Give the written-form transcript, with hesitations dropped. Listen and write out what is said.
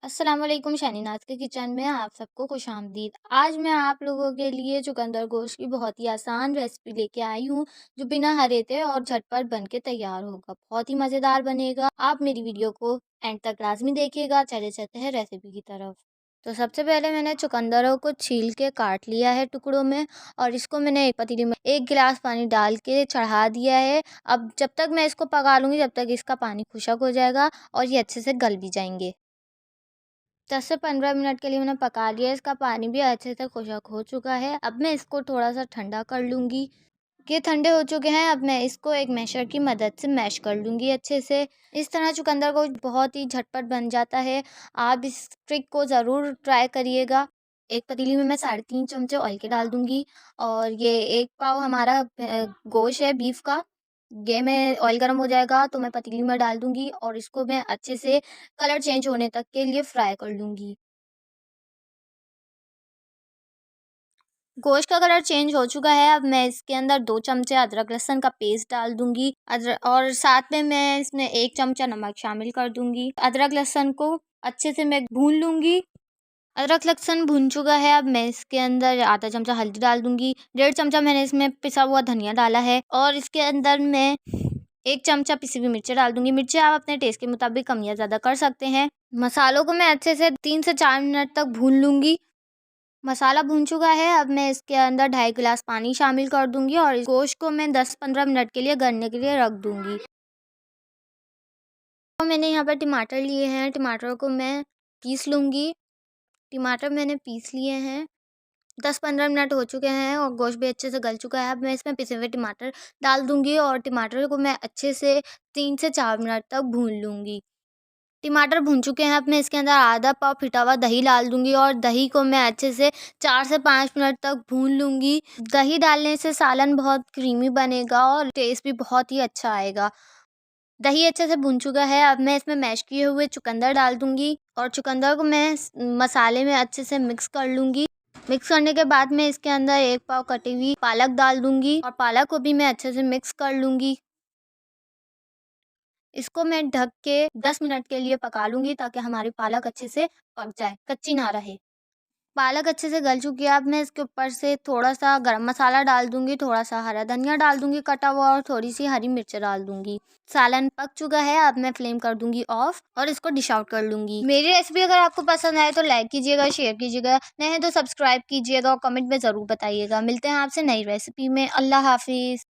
अस्सलाम वालेकुम शनीनाज के किचन में आप सबको खुशामदीद। आज मैं आप लोगों के लिए चुकंदर गोश्त की बहुत ही आसान रेसिपी लेके आई हूँ जो बिना हरेते और झटपट बन के तैयार होगा। बहुत ही मज़ेदार बनेगा। आप मेरी वीडियो को एंड तक लाजमी देखिएगा। चले चलते हैं रेसिपी की तरफ। तो सबसे पहले मैंने चुकंदरों को छील के काट लिया है टुकड़ों में और इसको मैंने एक पतीली में 1 गिलास पानी डाल के चढ़ा दिया है। अब जब तक मैं इसको पका लूँगी जब तक इसका पानी खुशक हो जाएगा और ये अच्छे से गल भी जाएंगे। 10 से 15 मिनट के लिए मैंने पका लिया। इसका पानी भी अच्छे से खुशक हो चुका है। अब मैं इसको थोड़ा-सा ठंडा कर लूँगी। ये ठंडे हो चुके हैं। अब मैं इसको एक मैशर की मदद से मैश कर लूँगी अच्छे से। इस तरह चुकंदर को बहुत ही झटपट बन जाता है। आप इस ट्रिक को ज़रूर ट्राई करिएगा। एक पतीली में मैं 3.5 चमचे ऑयल के डाल दूँगी और ये 1 पाव हमारा गोश्त है बीफ का। ये मैं ऑयल गर्म हो जाएगा तो मैं पतीली में डाल दूँगी और इसको मैं अच्छे से कलर चेंज होने तक के लिए फ्राई कर लूँगी। गोश्त का कलर चेंज हो चुका है। अब मैं इसके अंदर 2 चमचे अदरक लहसुन का पेस्ट डाल दूँगी। और साथ में मैं इसमें 1 चमचा नमक शामिल कर दूँगी। अदरक लहसुन को अच्छे से मैं भून लूँगी। अदरक लहसुन भुन चुका है। अब मैं इसके अंदर आधा चमचा हल्दी डाल दूँगी। 1.5 चमचा मैंने इसमें पिसा हुआ धनिया डाला है और इसके अंदर मैं 1 चमचा पिसी हुई मिर्ची डाल दूँगी। मिर्ची आप अपने टेस्ट के मुताबिक कम या ज़्यादा कर सकते हैं। मसालों को मैं अच्छे से 3 से 4 मिनट तक भून लूँगी। मसाला भून चुका है। अब मैं इसके अंदर 2.5 गिलास पानी शामिल कर दूँगी और इस गोश्त को मैं 10-15 मिनट के लिए गलने के लिए रख दूँगी। तो मैंने यहाँ पर टमाटर लिए हैं। टमाटर को मैं पीस लूँगी। टमाटर मैंने पीस लिए हैं। 10-15 मिनट हो चुके हैं और गोश्त भी अच्छे से गल चुका है। अब मैं इसमें पिसे हुए टमाटर डाल दूँगी और टमाटर को मैं अच्छे से 3 से 4 मिनट तक भून लूँगी। टमाटर भुन चुके हैं। अब मैं इसके अंदर आधा पाव फिटा हुआ दही डाल दूँगी और दही को मैं अच्छे से 4 से 5 मिनट तक भून लूँगी। दही डालने से सालन बहुत क्रीमी बनेगा और टेस्ट भी बहुत ही अच्छा आएगा। दही अच्छे से भुन चुका है। अब मैं इसमें मैश किए हुए चुकंदर डाल दूँगी और चुकंदर को मैं मसाले में अच्छे से मिक्स कर लूँगी। मिक्स करने के बाद मैं इसके अंदर 1 पाव कटी हुई पालक डाल दूँगी और पालक को भी मैं अच्छे से मिक्स कर लूँगी। इसको मैं ढक के 10 मिनट के लिए पका लूँगी ताकि हमारी पालक अच्छे से पक जाए, कच्ची ना रहे। पालक अच्छे से गल चुकी है। अब मैं इसके ऊपर से थोड़ा-सा गरम मसाला डाल दूँगी, थोड़ा-सा हरा धनिया डाल दूँगी कटा हुआ और थोड़ी-सी हरी मिर्च डाल दूँगी। सालन पक चुका है। अब मैं फ्लेम कर दूँगी ऑफ और इसको डिश आउट कर लूँगी। मेरी रेसिपी अगर आपको पसंद आए तो लाइक कीजिएगा, शेयर कीजिएगा, नए हैं तो सब्सक्राइब कीजिएगा और कमेंट में ज़रूर बताइएगा। मिलते हैं आपसे नई रेसिपी में। अल्लाह हाफ़िज़।